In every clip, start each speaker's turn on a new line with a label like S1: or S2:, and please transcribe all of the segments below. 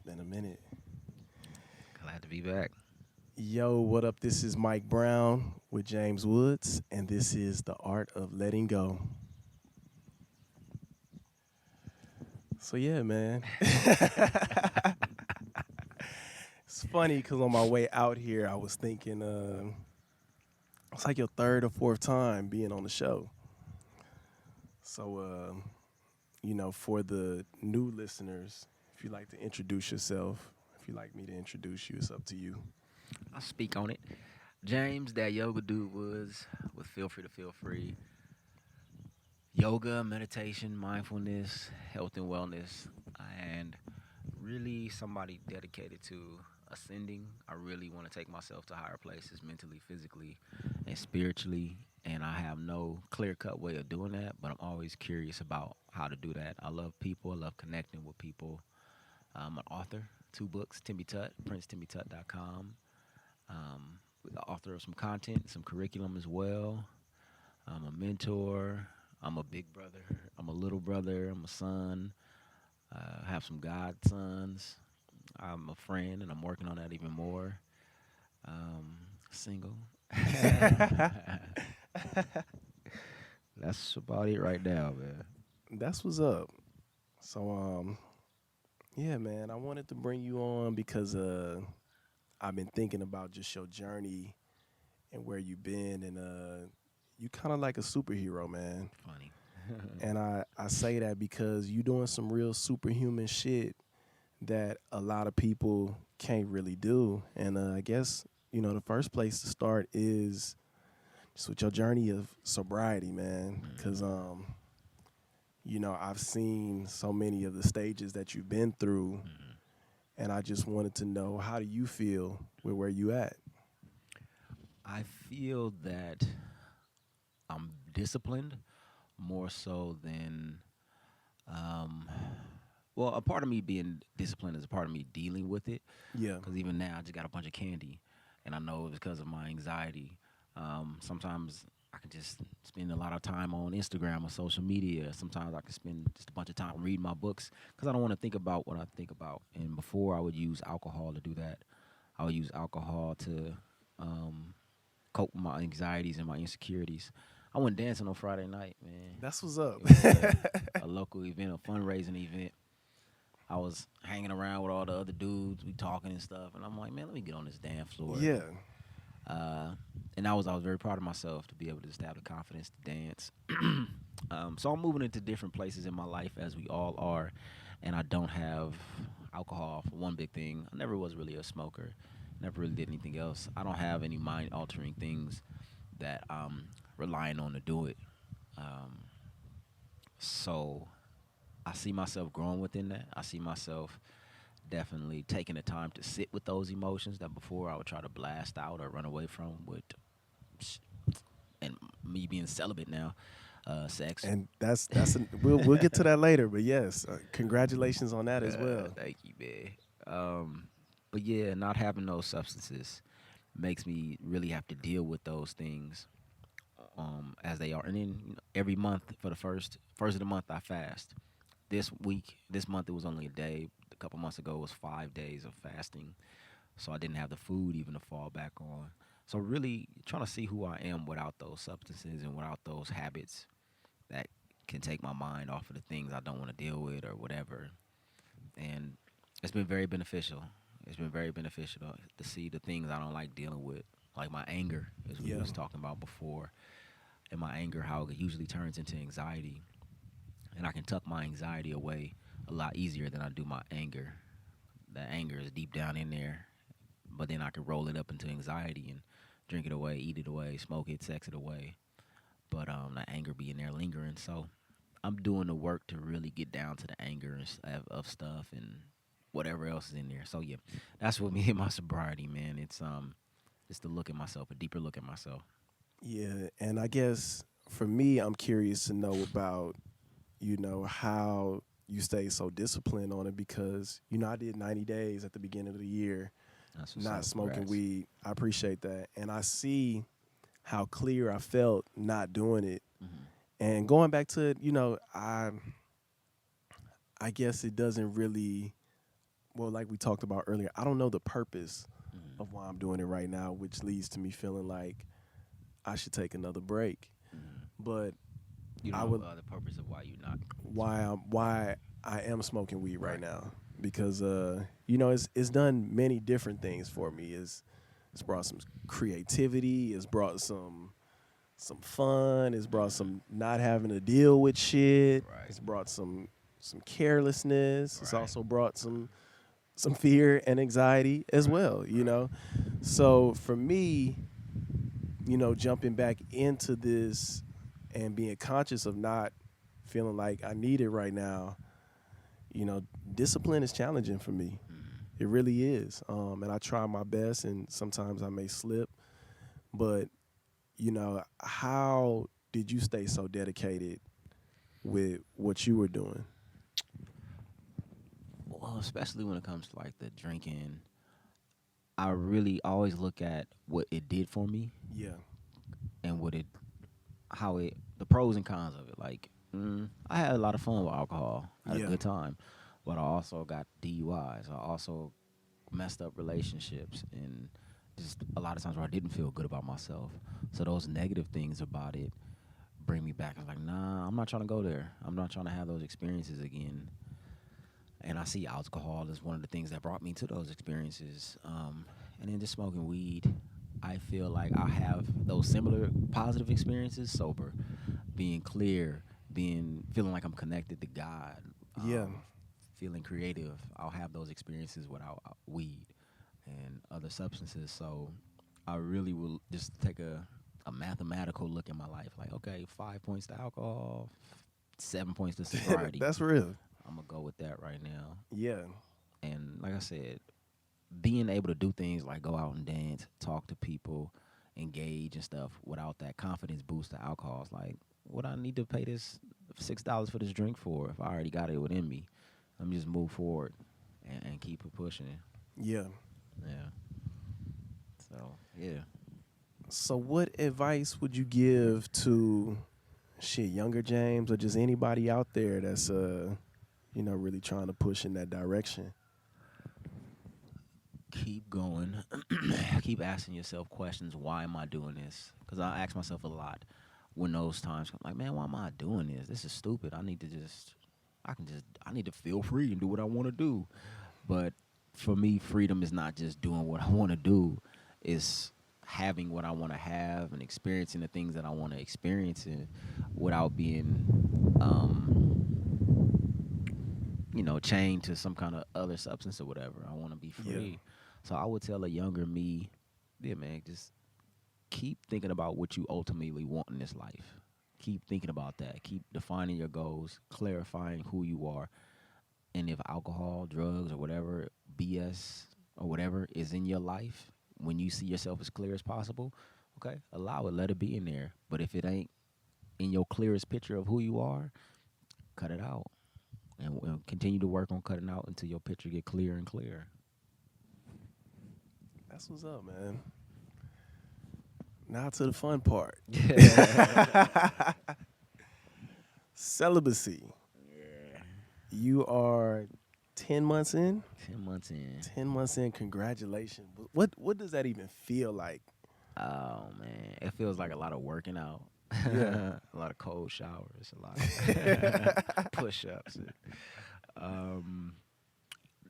S1: been a minute.
S2: Glad to be back.
S1: Yo, what up? This is Mike Brown with James Woods, and this is The Art of Letting Go. So, yeah, man. It's funny because on my way out here, I was thinking it's like your third or fourth time being on the show. So, for the new listeners, if you'd like to introduce yourself, if you'd like me to introduce you, it's up to you.
S2: I'll speak on it. James, that yoga dude was with Feel Free to Feel Free. Yoga, meditation, mindfulness, health and wellness, and really somebody dedicated to ascending. I really want to take myself to higher places mentally, physically, and spiritually. And I have no clear cut way of doing that, but I'm always curious about how to do that. I love people, I love connecting with people. I'm an author, two books, Timmy Tut, PrinceTimmyTut.com. The author of some content, some curriculum as well. I'm a mentor. I'm a big brother. I'm a little brother. I'm a son. I have some godsons. I'm a friend, and I'm working on that even more. Single. That's about it right now, man.
S1: That's what's up. So, yeah, man, I wanted to bring you on because I've been thinking about just your journey and where you've been, and you kind of like a superhero, man.
S2: Funny.
S1: And I say that because you doing some real superhuman shit that a lot of people can't really do. And I guess the first place to start is just with your journey of sobriety, man. Because I've seen so many of the stages that you've been through, and I just wanted to know, how do you feel with where you at?
S2: I feel that I'm disciplined more so than um, well, a part of me being disciplined is a part of me dealing with it.
S1: Yeah.
S2: Because even now, I just got a bunch of candy, and I know it's because of my anxiety. Sometimes I can just spend a lot of time on Instagram or social media. Sometimes I can spend just a bunch of time reading my books because I don't want to think about what I think about. And before, I would use alcohol to do that. I would use alcohol to um, cope with my anxieties and my insecurities. I went dancing on Friday night, man.
S1: That's what's up.
S2: It was a local event, a fundraising event. I was hanging around with all the other dudes, we talking and stuff, and I'm like, man, let me get on this dance floor.
S1: Yeah.
S2: Uh, and I was very proud of myself to be able to just have the confidence to dance. So I'm moving into different places in my life as we all are, and I don't have alcohol for one big thing. I never was really a smoker, never really did anything else. I don't have any mind altering things that I'm relying on to do it. Um, so I see myself growing within that. I see myself definitely taking the time to sit with those emotions that before I would try to blast out or run away from with, and me being celibate now, sex.
S1: And we'll get to that later, but yes, congratulations on that as well.
S2: Thank you, man. But yeah, not having those substances makes me really have to deal with those things as they are. And then every month for the first of the month, I fast. This month, it was only a day. A couple months ago, it was 5 days of fasting. So I didn't have the food even to fall back on. So really trying to see who I am without those substances and without those habits that can take my mind off of the things I don't want to deal with or whatever. And it's been very beneficial. It's been very beneficial to see the things I don't like dealing with, like my anger, as we
S1: Yeah.
S2: was talking about before, and my anger, how it usually turns into anxiety, and I can tuck my anxiety away a lot easier than I do my anger. The anger is deep down in there, but then I can roll it up into anxiety and drink it away, eat it away, smoke it, sex it away. But the anger be in there lingering. So I'm doing the work to really get down to the anger and of stuff and whatever else is in there. So yeah, that's what me and my sobriety, man. It's just to look at myself, a deeper look at myself.
S1: Yeah, and I guess for me, I'm curious to know about, how you stay so disciplined on it because, I did 90 days at the beginning of the year
S2: That's what's
S1: not
S2: up.
S1: smoking
S2: Congrats.
S1: weed. I appreciate that. And I see how clear I felt not doing it.
S2: Hmm.
S1: And going back to it, I guess it doesn't really well, like we talked about earlier, I don't know the purpose
S2: Mm-hmm.
S1: of why I'm doing it right now, which leads to me feeling like I should take another break.
S2: Mm-hmm.
S1: But
S2: You don't
S1: I
S2: know
S1: would
S2: the purpose of why you're not smoking.
S1: why I am smoking weed right
S2: Right.
S1: now because it's done many different things for me. It's brought some creativity. It's brought some fun. It's brought
S2: Mm-hmm.
S1: some not having to deal with shit.
S2: Right.
S1: It's brought some carelessness. It's
S2: Right.
S1: also brought some fear and anxiety as
S2: Right.
S1: well.
S2: Right.
S1: So for me, jumping back into this and being conscious of not feeling like I need it right now, discipline is challenging for me.
S2: Mm-hmm.
S1: It really is. And I try my best, and sometimes I may slip. But, how did you stay so dedicated with what you were doing?
S2: Well, especially when it comes to like the drinking, I really always look at what it did for me
S1: Yeah.
S2: and the pros and cons of it. Like, I had a lot of fun with alcohol, I had a
S1: Yeah.
S2: good time, but I also got DUIs. I also messed up relationships and just a lot of times where I didn't feel good about myself. So those negative things about it bring me back. I was like, nah, I'm not trying to go there. I'm not trying to have those experiences again. And I see alcohol as one of the things that brought me to those experiences. And then just smoking weed, I feel like I have those similar positive experiences sober, being clear, being feeling like I'm connected to God,
S1: Yeah.
S2: feeling creative. I'll have those experiences without weed and other substances. So I really will just take a mathematical look at my life. Like, okay, 5 points to alcohol, 7 points to sobriety.
S1: That's real.
S2: I'm gonna go with that right now.
S1: Yeah.
S2: And like I said, being able to do things like go out and dance, talk to people, engage and stuff without that confidence boost to alcohol. It's like, what I need to pay this $6 for this drink for if I already got it within me? Let me just move forward and keep it pushing.
S1: Yeah.
S2: Yeah. So yeah.
S1: So what advice would you give to younger James or just anybody out there that's really trying to push in that direction?
S2: Keep going. Keep asking yourself questions. Why am I doing this? Because I ask myself a lot when those times come. Like, man, why am I doing this? This is stupid. I need to feel free and do what I want to do. But for me, freedom is not just doing what I want to do. It's having what I want to have and experiencing the things that I want to experience and without being, chained to some kind of other substance or whatever. I want to be
S1: Yeah.
S2: free. So I would tell a younger me, yeah, man, just keep thinking about what you ultimately want in this life. Keep thinking about that. Keep defining your goals, clarifying who you are. And if alcohol, drugs, or whatever, BS or whatever is in your life, when you see yourself as clear as possible, okay, allow it, let it be in there. But if it ain't in your clearest picture of who you are, cut it out. And continue to work on cutting out until your picture get clearer and clearer.
S1: That's what's up, man. Now to the fun part. Celibacy.
S2: Yeah.
S1: You are 10 months in?
S2: 10 months in.
S1: 10 months in, congratulations. What does that even feel like?
S2: Oh man, it feels like a lot of working out.
S1: Yeah.
S2: A lot of cold showers, a lot of push-ups. Um,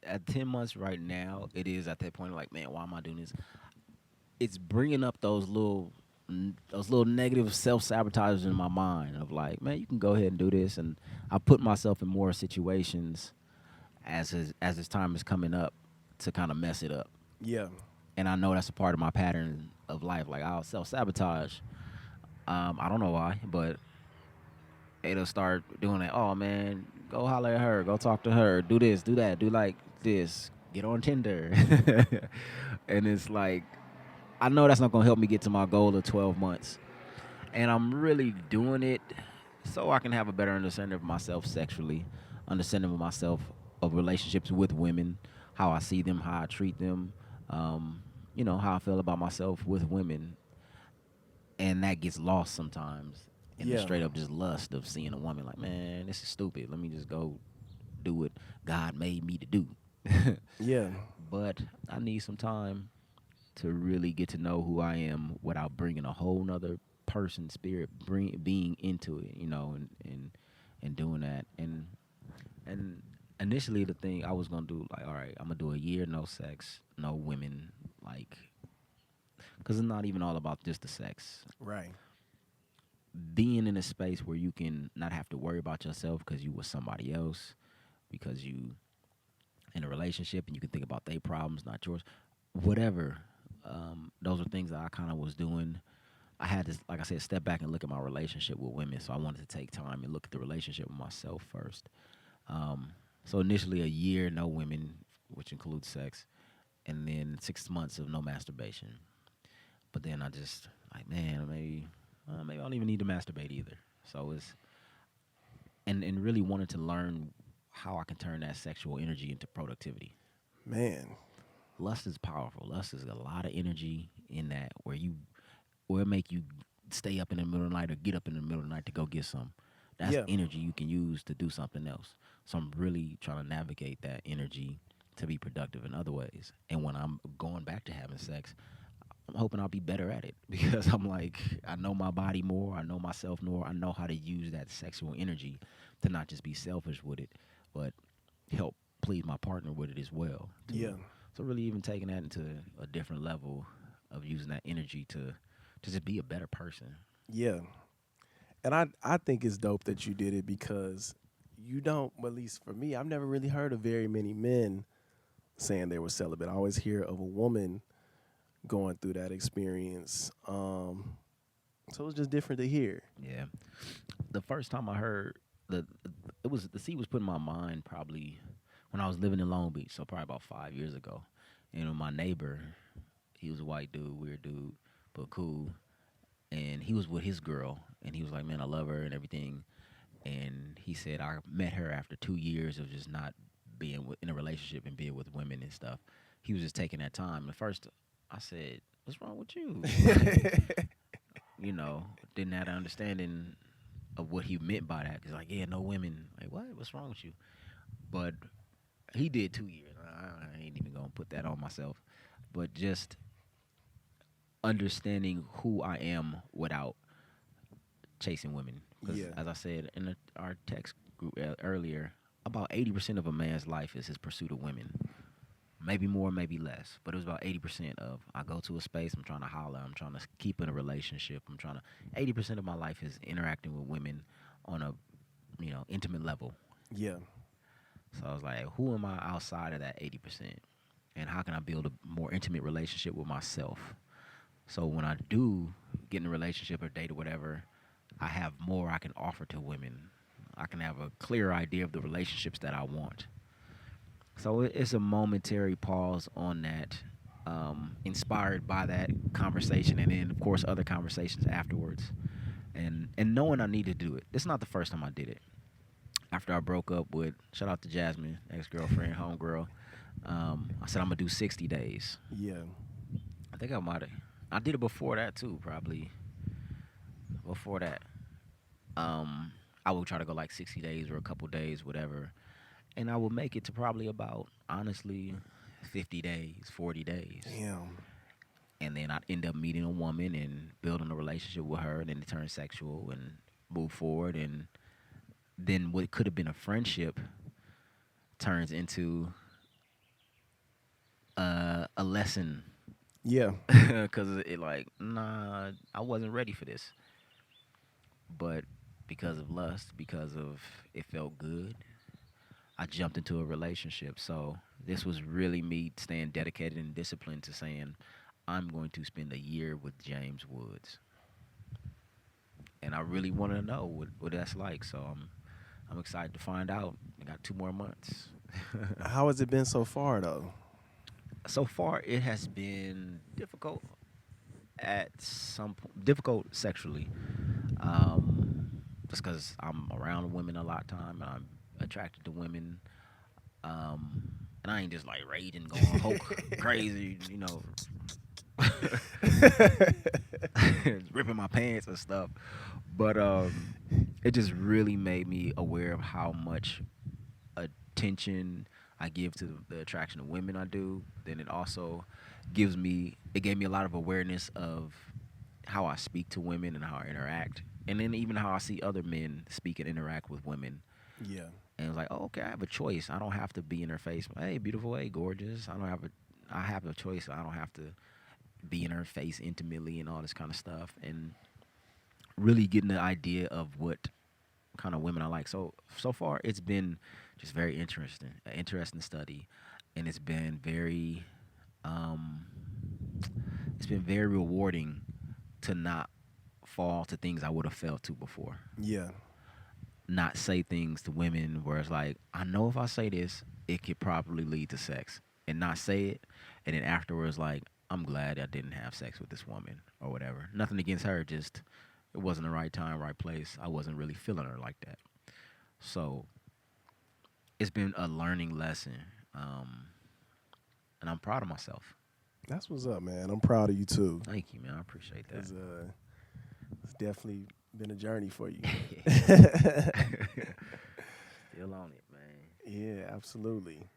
S2: at 10 months right now, it is at that point like, man, why am I doing this? It's bringing up those little negative self-sabotagers in my mind of like, man, you can go ahead and do this, and I put myself in more situations as this time is coming up to kind of mess it up.
S1: Yeah.
S2: And I know that's a part of my pattern of life. Like, I'll self sabotage. I don't know why, but it'll start doing that. Oh man, go holler at her, go talk to her, do this, do that, do like this, get on Tinder, and it's like I know that's not gonna help me get to my goal of 12 months, and I'm really doing it so I can have a better understanding of myself sexually, understanding of myself of relationships with women, how I see them, how I treat them, how I feel about myself with women, and that gets lost sometimes in the
S1: Yeah.
S2: straight up just lust of seeing a woman like, man, this is stupid. Let me just go do what God made me to do.
S1: Yeah.
S2: But I need some time to really get to know who I am without bringing a whole nother person spirit being into it, and doing that. And initially the thing I was gonna do, like, all right, I'm gonna do a year no sex, no women, like, because it's not even all about just the sex.
S1: Right.
S2: Being in a space where you can not have to worry about yourself because you with somebody else, because you in a relationship and you can think about their problems, not yours. Whatever. Those are things that I kind of was doing. I had to, like I said, step back and look at my relationship with women. So I wanted to take time and look at the relationship with myself first. So initially, a year no women, which includes sex, and then 6 months of no masturbation. But then I just like, man, maybe I don't even need to masturbate either. So it's and really wanted to learn how I can turn that sexual energy into productivity.
S1: Man.
S2: Lust is powerful. Lust is a lot of energy in that where it make you stay up in the middle of the night or get up in the middle of the night to go get some. That's
S1: Yeah.
S2: energy you can use to do something else. So I'm really trying to navigate that energy to be productive in other ways. And when I'm going back to having sex, I'm hoping I'll be better at it because I'm like, I know my body more, I know myself more, I know how to use that sexual energy to not just be selfish with it, but help please my partner with it as well too.
S1: Yeah.
S2: So really even taking that into a different level of using that energy to just be a better person.
S1: Yeah. And I think it's dope that you did it because you don't, well, at least for me, I've never really heard of very many men saying they were celibate. I always hear of a woman going through that experience. So it's just different to hear.
S2: Yeah. The first time I heard the it was the seed was put in my mind probably when I was living in Long Beach, so probably about 5 years ago. My neighbor, he was a white dude, weird dude, but cool. And he was with his girl, and he was like, "Man, I love her and everything." And he said, "I met her after 2 years of just not being in a relationship and being with women and stuff." He was just taking that time. At first, I said, "What's wrong with you?" Like, didn't have an understanding of what he meant by that. Cause like, yeah, no women. Like, what? What's wrong with you? But he did 2 years. I ain't even gonna put that on myself. But just understanding who I am without chasing women. Because
S1: Yeah.
S2: as I said in our text group earlier, about 80% of a man's life is his pursuit of women. Maybe more, maybe less, but it was about 80% of I go to a space, I'm trying to holler, I'm trying to keep in a relationship, 80% of my life is interacting with women on a, intimate level.
S1: Yeah.
S2: So I was like, who am I outside of that 80%? And how can I build a more intimate relationship with myself? So when I do get in a relationship or date or whatever, I have more I can offer to women. I can have a clear idea of the relationships that I want. So it's a momentary pause on that, inspired by that conversation, and then of course other conversations afterwards, and knowing I need to do it. It's not the first time I did it. After I broke up with, shout out to Jasmine, ex girlfriend, homegirl, I said I'm gonna do 60 days.
S1: Yeah.
S2: I think I might have. I did it before that too, probably before that. Um, I would try to go like 60 days or a couple days, whatever, and I would make it to probably about honestly 50 days, 40 days.
S1: Damn.
S2: And then I'd end up meeting a woman and building a relationship with her, and then it turned sexual and move forward. And then what could have been a friendship turns into a lesson
S1: Yeah.
S2: because it like, nah, I wasn't ready for this. But because of lust, because of it felt good, I jumped into a relationship. So this was really me staying dedicated and disciplined to saying, I'm going to spend a year with James Woods. And I really want to know what that's like. So I'm excited to find out. I got 2 more months.
S1: How has it been so far though?
S2: So far, it has been difficult at difficult sexually, just because I'm around women a lot of time and I'm attracted to women. And I ain't just like raging, going Hulk crazy, ripping my pants and stuff. But it just really made me aware of how much attention I give to the attraction of women I do, then it gave me a lot of awareness of how I speak to women and how I interact, and then even how I see other men speak and interact with women.
S1: Yeah.
S2: And it was like, oh, okay, I have a choice. I don't have to be in her face. Hey, beautiful. Hey, gorgeous. I have a choice. I don't have to be in her face intimately and all this kind of stuff. And really getting the idea of what kind of women I like. So far, it's been just very interesting, an interesting study, and um, it's been very rewarding to not fall to things I would have fell to before.
S1: Yeah.
S2: Not say things to women where it's like, I know if I say this, it could probably lead to sex, and not say it, and then afterwards, like, I'm glad I didn't have sex with this woman or whatever. Nothing against her, just it wasn't the right time, right place. I wasn't really feeling her like that. So it's been a learning lesson, um, and I'm proud of myself.
S1: That's what's up, man. I'm proud of you too.
S2: Thank you, man. I appreciate that.
S1: Cause it's definitely been a journey for you.
S2: Still on it, man.
S1: Yeah, absolutely.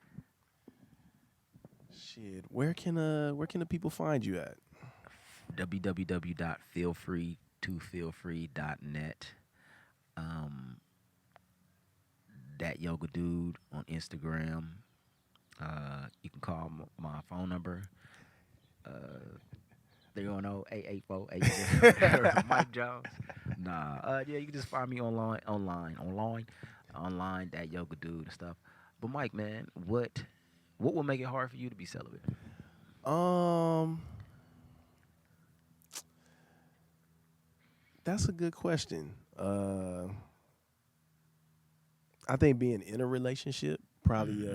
S1: Shit. Where can the people find you at?
S2: www.feelfree2feelfree.net. Um, Dat Yoga Dude on Instagram. You can call my phone number. Uh, 310-884-80. Mike Jones. Nah. Yeah, you can just find me online. Dat Yoga Dude and stuff. But Mike, man, what will make it hard for you to be celibate?
S1: Um, that's a good question. I think being in a relationship probably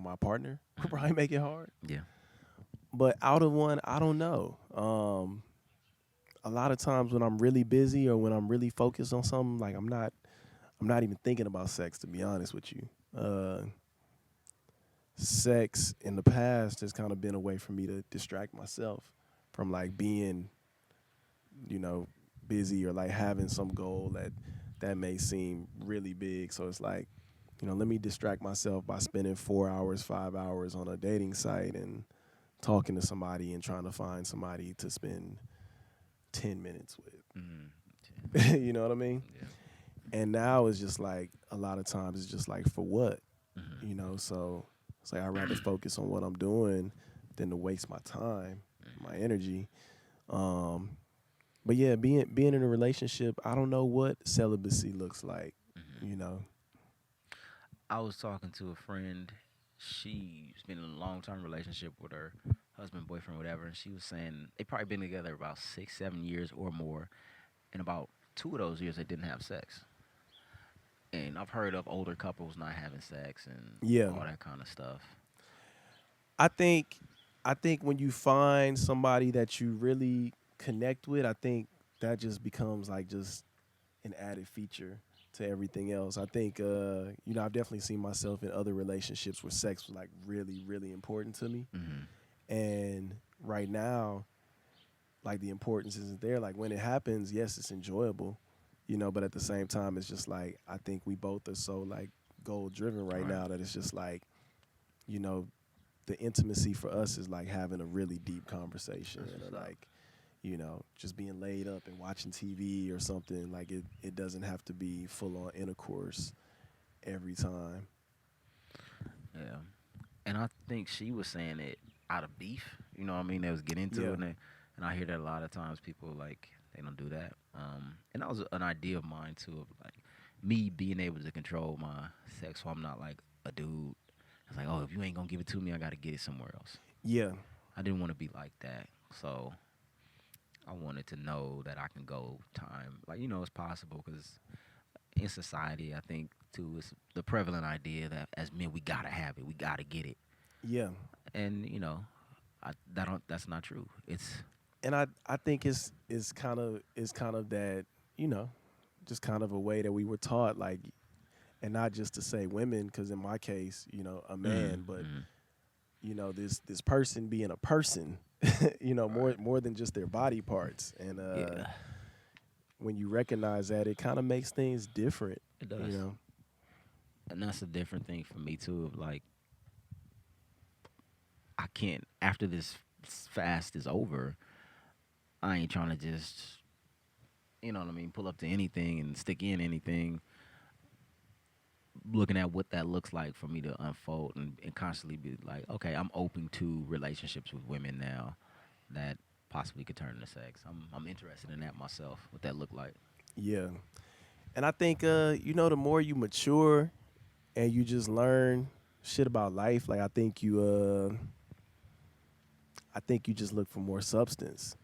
S1: my partner would probably make it hard.
S2: Yeah.
S1: But out of one, I don't know. A lot of times when I'm really busy or when I'm really focused on something, like I'm not even thinking about sex, to be honest with you. Sex in the past has kind of been a way for me to distract myself from like being, you know, busy or like having some goal that may seem really big. So it's like, let me distract myself by spending 4 hours, 5 hours on a dating site and talking to somebody and trying to find somebody to spend 10 minutes with.
S2: Mm-hmm.
S1: You know what I mean?
S2: Yeah.
S1: And now it's just like a lot of times it's just like for what?
S2: Mm-hmm.
S1: So it's like I'd rather focus on what I'm doing than to waste my time, my energy. Um, but yeah, being in a relationship, I don't know what celibacy looks like,
S2: Mm-hmm.
S1: you know.
S2: I was talking to a friend. She's been in a long term relationship with her husband, boyfriend, whatever, and she was saying they probably been together about 6, 7 years or more. And about 2 of those years they didn't have sex. And I've heard of older couples not having sex and
S1: Yeah.
S2: all that kind of stuff.
S1: I think I think when you find somebody that you really connect with, I think that just becomes like just an added feature to everything else. I think I've definitely seen myself in other relationships where sex was like really, really important to me.
S2: Mm-hmm.
S1: And right now, like the importance isn't there. Like when it happens, yes, it's enjoyable, but at the same time, it's just like I think we both are so like goal driven right
S2: Right.
S1: now that it's just like, you know, the intimacy for us is like having a really deep conversation
S2: That's what's
S1: or
S2: up.
S1: like, just being laid up and watching TV or something. Like it doesn't have to be full on intercourse every time.
S2: Yeah. And I think she was saying it out of beef. You know what I mean? They was getting into
S1: Yeah.
S2: it, and I hear that a lot of times people like they don't do that. And that was an idea of mine too, of like me being able to control my sex, so I'm not like a dude. It's like, oh, if you ain't gonna give it to me, I gotta get it somewhere else.
S1: Yeah.
S2: I didn't want to be like that, so I wanted to know that I can go time, like it's possible because in society, I think too, it's the prevalent idea that as men we gotta have it, we gotta get it,
S1: Yeah.
S2: and that's not true. It's
S1: And I think it's kind of that, you know, just kind of a way that we were taught, like, and not just to say women, because in my case, a man, but
S2: mm,
S1: this person being a person, more
S2: right,
S1: more than just their body parts. And
S2: yeah,
S1: when you recognize that, it kind of makes things different,
S2: it
S1: you
S2: does.
S1: know.
S2: And that's a different thing for me too. Of like, I can't after this fast is over. I ain't trying to just, you know what I mean, pull up to anything and stick in anything. Looking at what that looks like for me to unfold and constantly be like, okay, I'm open to relationships with women now that possibly could turn into sex. I'm interested in that myself. What that look like.
S1: Yeah. And I think the more you mature and you just learn shit about life, like I think you just look for more substance.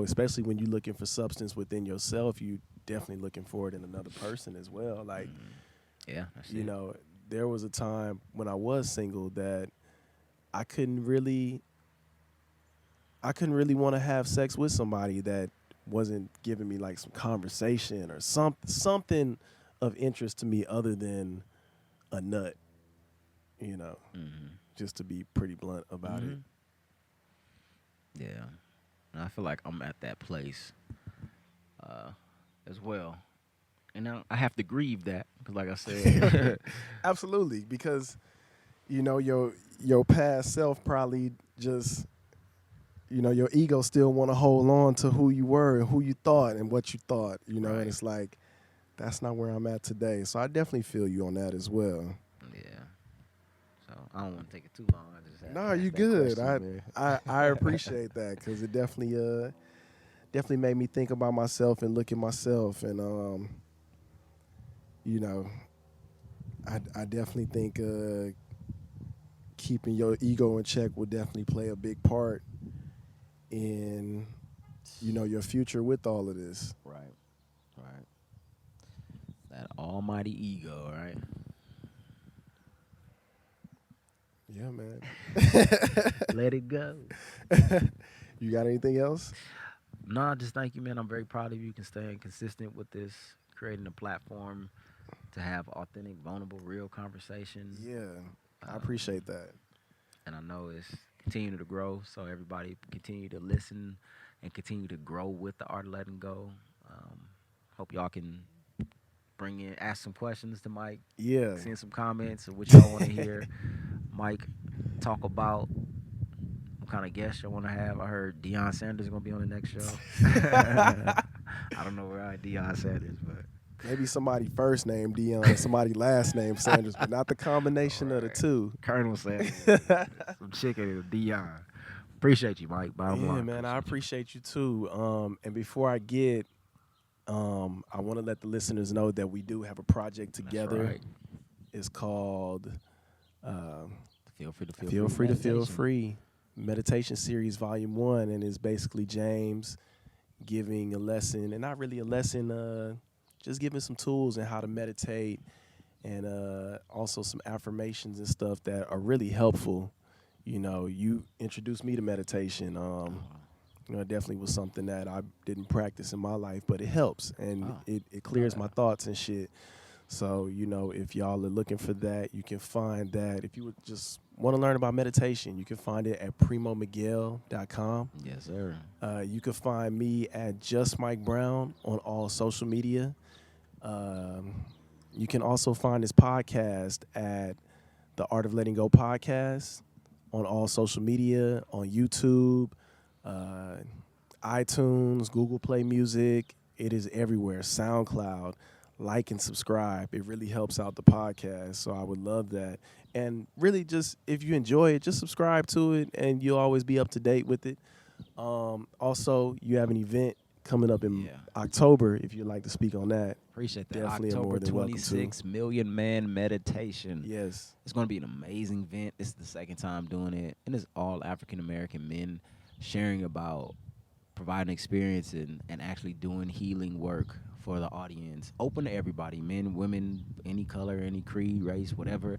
S1: Especially when you're looking for substance within yourself, you definitely looking for it in another person as well. Like,
S2: Yeah, that's
S1: you
S2: it.
S1: know, there was a time when I was single that I couldn't really want to have sex with somebody that wasn't giving me like some conversation or something of interest to me other than a nut, you know,
S2: Mm-hmm.
S1: just to be pretty blunt about it.
S2: Mm-hmm. Yeah, and I feel like I'm at that place uh, as well, and I have to grieve that because, like I said,
S1: Absolutely, because your past self probably just your ego still want to hold on to who you were and who you thought and what you thought, and
S2: right?
S1: it's like that's not where I'm at today. So I definitely feel you on that as well.
S2: Yeah. So I don't want to take it too long. I just had
S1: No,
S2: to
S1: you
S2: ask that
S1: good.
S2: question,
S1: I
S2: man.
S1: I appreciate that because it definitely made me think about myself and look at myself and you know I definitely think keeping your ego in check will definitely play a big part in your future with all of this.
S2: Right, right. That almighty ego, right?
S1: Yeah, man.
S2: Let it go.
S1: You got anything else?
S2: No, just thank you, man. I'm very proud of you. Can stay consistent with this, creating a platform to have authentic, vulnerable, real conversation.
S1: Yeah, I
S2: Um,
S1: appreciate that.
S2: and I know it's continuing to grow. So everybody continue to listen and continue to grow with the art of letting go. Um, Hope y'all can ask some questions to Mike,
S1: Yeah.
S2: send some comments of what y'all want to hear Mike talk about. What kind of guest y'all want to have? I heard Deion Sanders is gonna be on the next show. I don't know where I Deion Sanders, but
S1: Maybe somebody first name Dion, somebody last name Sanders, but not the
S2: all
S1: combination of the
S2: right,
S1: two.
S2: Colonel Sanders, some chicken and Deion. Appreciate you, Mike. Bottom
S1: Yeah,
S2: line,
S1: man, I
S2: appreciate you.
S1: appreciate you too. And before I get, I want to let the listeners know that we do have a project
S2: That's
S1: together.
S2: right.
S1: It's called um,
S2: Feel free to feel
S1: Feel
S2: free.
S1: Free to Feel
S2: Meditation.
S1: Free Meditation Series Volume 1. And it's basically James giving a lesson, and not really a lesson, just giving some tools and how to meditate and also some affirmations and stuff that are really helpful. You introduced me to meditation.
S2: Oh,
S1: It definitely was something that I didn't practice in my life, but it helps and
S2: oh,
S1: it
S2: know
S1: clears my
S2: that.
S1: thoughts and shit. So, if y'all are looking for that, you can find that. If you would just want to learn about meditation, you can find it at primomiguel.com.
S2: Yes, sir.
S1: You can find me at Just Mike Brown on all social media. Um, you can also find this podcast at the Art of Letting Go podcast on all social media, on YouTube, uh, iTunes, Google Play Music. It is everywhere. SoundCloud. Like and subscribe. It really helps out the podcast. So I would love that. And really, just if you enjoy it, just subscribe to it, and you'll always be up to date with it. Also, you have an event coming up in
S2: Yeah.
S1: October. If you'd like to speak on that,
S2: Appreciate that.
S1: definitely are
S2: October
S1: more than welcome to.
S2: 26th, Million Man Meditation.
S1: Yes.
S2: It's going to be an amazing event. This is the second time doing it. And it's all African American men sharing about providing experience and actually doing healing work for the audience. Open to everybody, men, women, any color, any creed, race, whatever.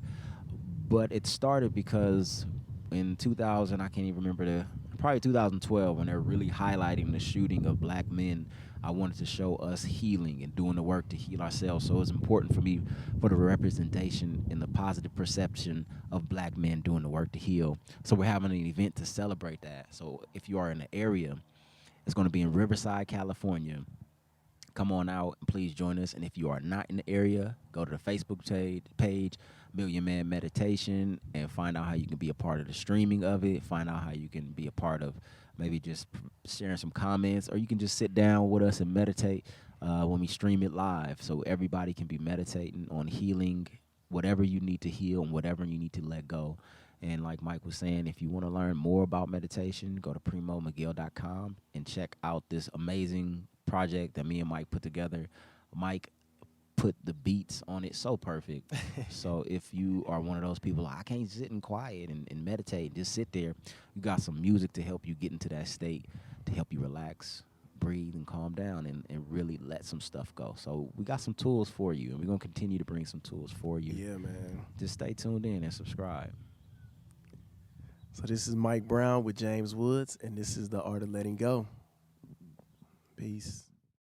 S2: But it started because in 2000, I can't even remember probably 2012, when they're really highlighting the shooting of black men. I wanted to show us healing and doing the work to heal ourselves. So it's important for me for the representation and the positive perception of black men doing the work to heal. So we're having an event to celebrate that. So if you are in the area, it's going to be in Riverside, California. Come on out and please join us. And if you are not in the area, go to the Facebook page Million Man Meditation, and find out how you can be a part of the streaming of it. Find out how you can be a part of maybe just sharing some comments, or you can just sit down with us and meditate when we stream it live, so everybody can be meditating on healing whatever you need to heal and whatever you need to let go. And like Mike was saying, if you want to learn more about meditation, go to primomiguel.com and check out this amazing project that me and Mike put together. Mike put the beats on it so perfect. So if you are one of those people, like, I can't sit in quiet and meditate, just sit there, you got some music to help you get into that state, to help you relax, breathe, and calm down, and really let some stuff go. So we got some tools for you, and we're going to continue to bring some tools for you.
S1: Yeah, man.
S2: Just stay tuned in and subscribe.
S1: So this is Mike Brown with James Woods, and this is The Art of Letting Go. Peace.